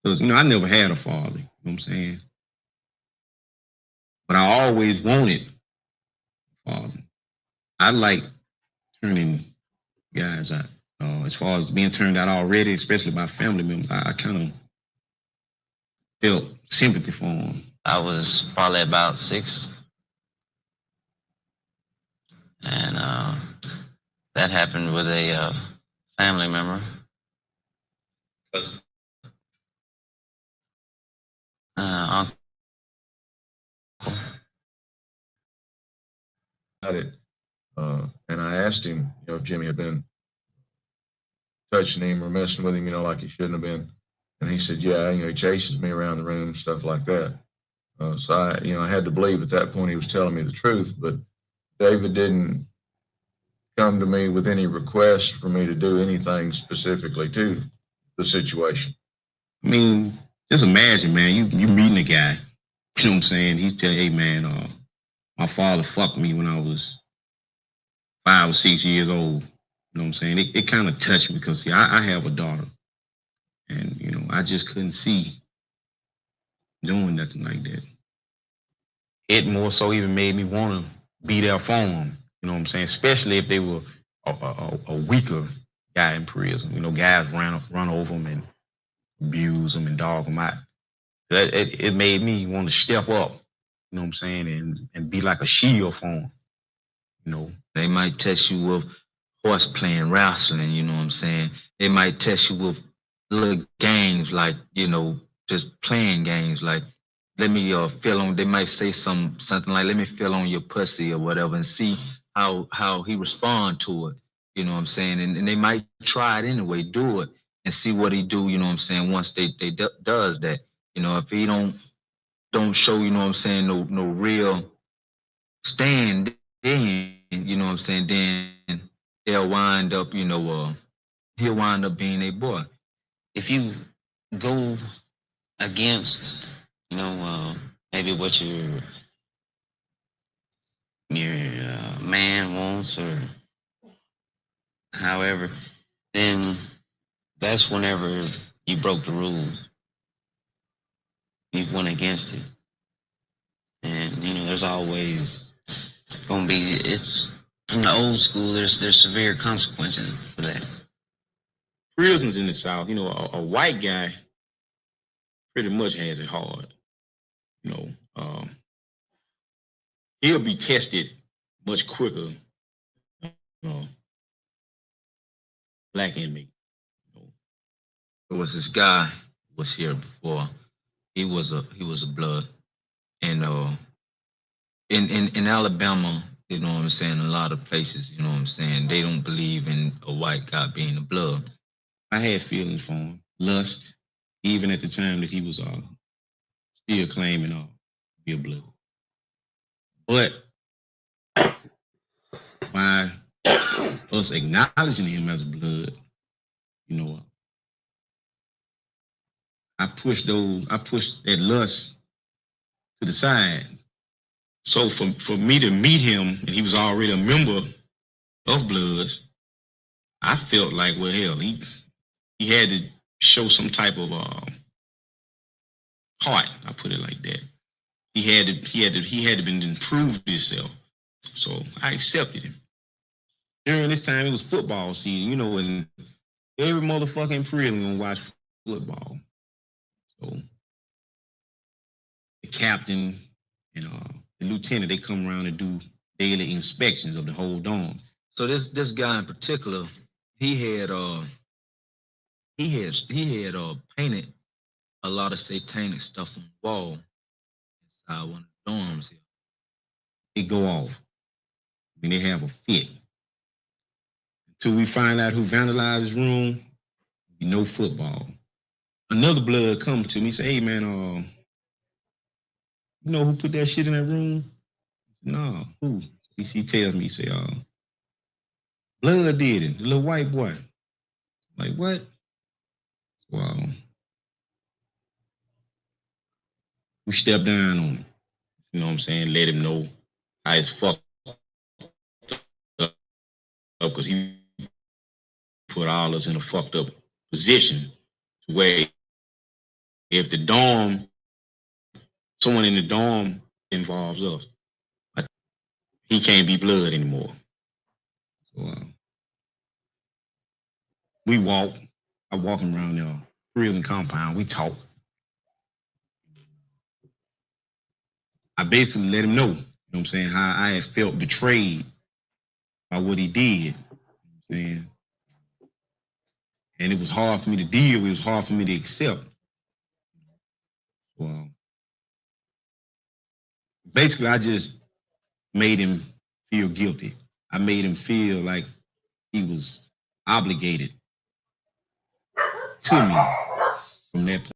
Because, I never had a father. You know what I'm saying? But I always wanted a father. I like turning guys out. As far as being turned out already, especially by family members, I kind of felt sympathy for them. I was probably about 6, and that happened with a family member. Cousin. Uncle. About it, and I asked him, if Jimmy had been touching him or messing with him, like he shouldn't have been. And he said, yeah, he chases me around the room, stuff like that. So I had to believe at that point he was telling me the truth. But David didn't come to me with any request for me to do anything specifically to the situation. I mean, just imagine, man, you meeting a guy, you know what I'm saying? He's telling, hey, man, my father fucked me when I was 5 or 6 years old. You know what I'm saying? It kind of touched me because, see, I have a daughter. And, I just couldn't see doing nothing like that. It more so even made me want to be there for them. You know what I'm saying? Especially if they were a weaker guy in prison. Guys run over them and abuse them and dog them out. It made me want to step up, you know what I'm saying, and be like a shield for them. They might test you with horse playing, wrestling, you know what I'm saying? They might test you with little games like, just playing games like, let me feel on, they might say something like, let me feel on your pussy or whatever and see how he respond to it, you know what I'm saying? And they might try it anyway, do it and see what he do, you know what I'm saying, once they does that. If he don't show, you know what I'm saying, no real stand in, you know what I'm saying, then they'll wind up, he'll wind up being a boy. If you go against, maybe what your man wants or however, then that's whenever you broke the rules. You went against it. And, there's always going to be, it's from the old school, there's severe consequences for that. Prisons in the South, a white guy pretty much has it hard. He'll be tested much quicker, black inmate. There was this guy who was here before. He was a blood. And in Alabama, you know what I'm saying, a lot of places, you know what I'm saying, they don't believe in a white guy being a blood. I had feelings for him, lust, even at the time that he was still claiming to be a blood. But by us acknowledging him as a blood, I pushed that lust to the side. So for me to meet him, and he was already a member of Bloods, I felt like, well, hell, he had to show some type of heart. I put it like that. He had to been improved himself. So I accepted him. During this time, it was football season, and every motherfucker in prison gonna watch football. So the captain and the lieutenant, they come around and do daily inspections of the whole dorm. So this guy in particular, he had painted a lot of satanic stuff on the wall inside one of the dorms here. They go off. I mean, they have a fit. Until we find out who vandalized his room, no football. Another blood comes to me, say, hey man, you know who put that shit in that room? No, who? He tells me, he say, Blood did it, the little white boy. Like, what? Wow. We stepped down on him. You know what I'm saying? Let him know how it's fucked up because he put all us in a fucked up position to where if the dorm, someone in the dorm involves us, he can't be blood anymore. So we walk. I walk him around the prison compound. We talk. I basically let him know, you know what I'm saying, how I had felt betrayed by what he did. You know what I'm saying? And it was hard for me to deal with, it was hard for me to accept. Well, basically, I just made him feel guilty. I made him feel like he was obligated to me from that point.